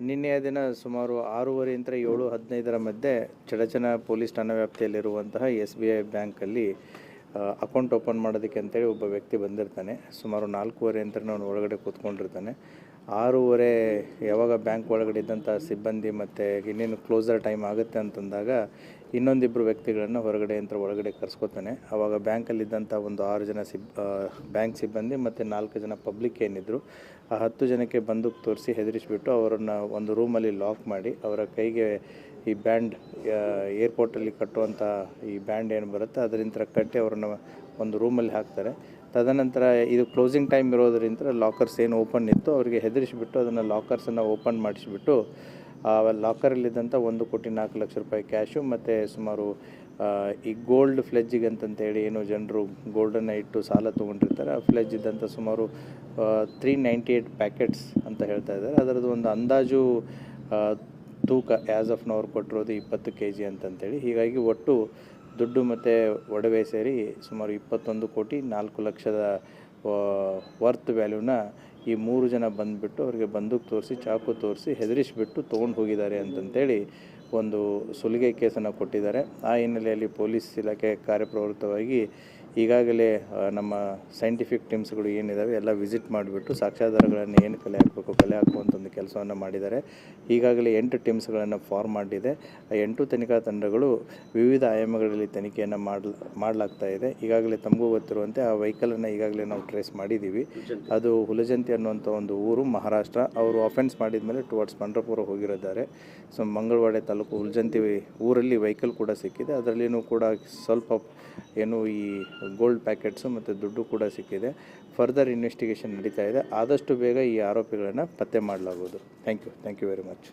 ನಿನ್ನೆಯ ದಿನ ಸುಮಾರು 6:30 7:15 ಮಧ್ಯೆ ಚಡಚಣ ಪೊಲೀಸ್ ಠಾಣಾ ವ್ಯಾಪ್ತಿಯಲ್ಲಿರುವಂತಹ SBI ಬ್ಯಾಂಕಲ್ಲಿ ಅಕೌಂಟ್ ಓಪನ್ ಮಾಡೋದಕ್ಕೆ ಅಂತೇಳಿ ಒಬ್ಬ ವ್ಯಕ್ತಿ ಬಂದಿರ್ತಾನೆ. ಸುಮಾರು 4:15 ಅವನು ಒಳಗಡೆ ಕೂತ್ಕೊಂಡಿರ್ತಾನೆ. 6:30 ಯಾವಾಗ ಬ್ಯಾಂಕ್ ಒಳಗಡೆ ಇದ್ದಂಥ ಸಿಬ್ಬಂದಿ ಮತ್ತು ಇನ್ನೇನು ಕ್ಲೋಸರ್ ಟೈಮ್ ಆಗುತ್ತೆ ಅಂತಂದಾಗ ಇನ್ನೊಂದಿಬ್ಬರು ವ್ಯಕ್ತಿಗಳನ್ನು ಒಳಗಡೆ ಕರೆಸ್ಕೊತಾನೆ. ಆವಾಗ ಬ್ಯಾಂಕಲ್ಲಿದ್ದಂಥ ಒಂದು 6 ಜನ ಬ್ಯಾಂಕ್ ಸಿಬ್ಬಂದಿ ಮತ್ತು 4 ಜನ ಪಬ್ಲಿಕ್ ಏನಿದ್ರು, ಆ 10 ಜನಕ್ಕೆ ಬಂದೂಕು ತೋರಿಸಿ ಹೆದರಿಸಿಬಿಟ್ಟು ಅವರನ್ನು ಒಂದು ರೂಮಲ್ಲಿ ಲಾಕ್ ಮಾಡಿ ಅವರ ಕೈಗೆ ಈ ಬ್ಯಾಂಡ್, ಏರ್ಪೋರ್ಟಲ್ಲಿ ಕಟ್ಟುವಂಥ ಈ ಬ್ಯಾಂಡ್ ಏನು ಬರುತ್ತೆ ಅದರಿಂದ ಕಟ್ಟಿ ಅವರನ್ನು ಒಂದು ರೂಮಲ್ಲಿ ಹಾಕ್ತಾರೆ. ತದನಂತರ ಇದು ಕ್ಲೋಸಿಂಗ್ ಟೈಮ್ ಇರೋದರಿಂದ ಲಾಕರ್ಸ್ ಏನು ಓಪನ್ ಇತ್ತು ಅವರಿಗೆ ಹೆದರಿಸಿಬಿಟ್ಟು ಅದನ್ನು ಲಾಕರ್ಸನ್ನು ಓಪನ್ ಮಾಡಿಸಿಬಿಟ್ಟು ಆ ಲಾಕರಲ್ಲಿದ್ದಂಥ 1,04,00,000 ಕ್ಯಾಶು ಮತ್ತು ಸುಮಾರು ಈ ಗೋಲ್ಡ್ ಫ್ಲೆಜ್ಜಿಗೆ ಅಂತಂತೇಳಿ ಏನು ಜನರು ಗೋಲ್ಡನ್ನು ಇಟ್ಟು ಸಾಲ ತೊಗೊಂಡಿರ್ತಾರೆ, ಆ ಫ್ಲೆಜ್ ಇದ್ದಂಥ ಸುಮಾರು 398 ಪ್ಯಾಕೆಟ್ಸ್ ಅಂತ ಹೇಳ್ತಾ ಇದ್ದಾರೆ. ಅದರದ್ದು ಒಂದು ಅಂದಾಜು ತೂಕ ಆ್ಯಸ್ ಆಫ್ ನೌರ್ ಕೊಟ್ಟಿರೋದು 20 kg ಅಂತಂತೇಳಿ. ಹೀಗಾಗಿ ಒಟ್ಟು ದುಡ್ಡು ಮತ್ತು ಒಡವೆ ಸೇರಿ ಸುಮಾರು 21,04,00,000 ವರ್ತ್ ವ್ಯಾಲ್ಯೂನ ಈ 3 ಜನ ಬಂದುಬಿಟ್ಟು ಅವರಿಗೆ ಬಂದೂಕು ತೋರಿಸಿ, ಚಾಕು ತೋರಿಸಿ ಹೆದರಿಸಿಬಿಟ್ಟು ತೊಗೊಂಡು ಹೋಗಿದ್ದಾರೆ ಅಂತಂತೇಳಿ ಒಂದು ಸುಲಿಗೆ ಕೇಸನ್ನು ಕೊಟ್ಟಿದ್ದಾರೆ. ಆ ಹಿನ್ನೆಲೆಯಲ್ಲಿ ಪೊಲೀಸ್ ಇಲಾಖೆ ಕಾರ್ಯಪ್ರವೃತ್ತವಾಗಿ ಈಗಾಗಲೇ ನಮ್ಮ ಸೈಂಟಿಫಿಕ್ ಟೀಮ್ಸ್ಗಳು ಏನಿದ್ದಾವೆ ಎಲ್ಲ ವಿಸಿಟ್ ಮಾಡಿಬಿಟ್ಟು ಸಾಕ್ಷ್ಯಾಧಾರಗಳನ್ನು ಏನು ಕಲೆ ಹಾಕುವಂಥ ಒಂದು ಕೆಲಸವನ್ನು ಮಾಡಿದ್ದಾರೆ. ಈಗಾಗಲೇ 8 ಟೀಮ್ಸ್ಗಳನ್ನು ಫಾರ್ಮ್ ಮಾಡಿದೆ. ಆ 8 ತನಿಖಾ ತಂಡಗಳು ವಿವಿಧ ಆಯಾಮಗಳಲ್ಲಿ ತನಿಖೆಯನ್ನು ಮಾಡಲಾಗ್ತಾ ಇದೆ. ಈಗಾಗಲೇ ತಮಗೂ ಗೊತ್ತಿರುವಂತೆ ಆ ವೆಹಿಕಲನ್ನು ಈಗಾಗಲೇ ನಾವು ಟ್ರೇಸ್ ಮಾಡಿದ್ದೀವಿ. ಅದು ಹುಲಜಂತಿ ಅನ್ನುವಂಥ ಒಂದು ಊರು, ಮಹಾರಾಷ್ಟ್ರ. ಅವರು ಅಫೆನ್ಸ್ ಮಾಡಿದ ಮೇಲೆ ಟುವರ್ಡ್ಸ್ ಪಂಡ್ರಪುರ ಹೋಗಿದ್ದಾರೆ. ಸೊ ಮಂಗಳವಾಡೆ ತಾಲೂಕು ಹುಲಜಂತಿ ಊರಲ್ಲಿ ವೆಹಿಕಲ್ ಕೂಡ ಸಿಕ್ಕಿದೆ. ಅದರಲ್ಲಿನೂ ಕೂಡ ಸ್ವಲ್ಪ ಏನು ಈ ಗೋಲ್ಡ್ ಪ್ಯಾಕೆಟ್ಸು ಮತ್ತು ದುಡ್ಡು ಕೂಡ ಸಿಕ್ಕಿದೆ. ಫರ್ದರ್ ಇನ್ವೆಸ್ಟಿಗೇಷನ್ ನಡೀತಾ ಇದೆ. ಆದಷ್ಟು ಬೇಗ ಈ ಆರೋಪಿಗಳನ್ನು ಪತ್ತೆ ಮಾಡಲಾಗುವುದು. Thank you very much.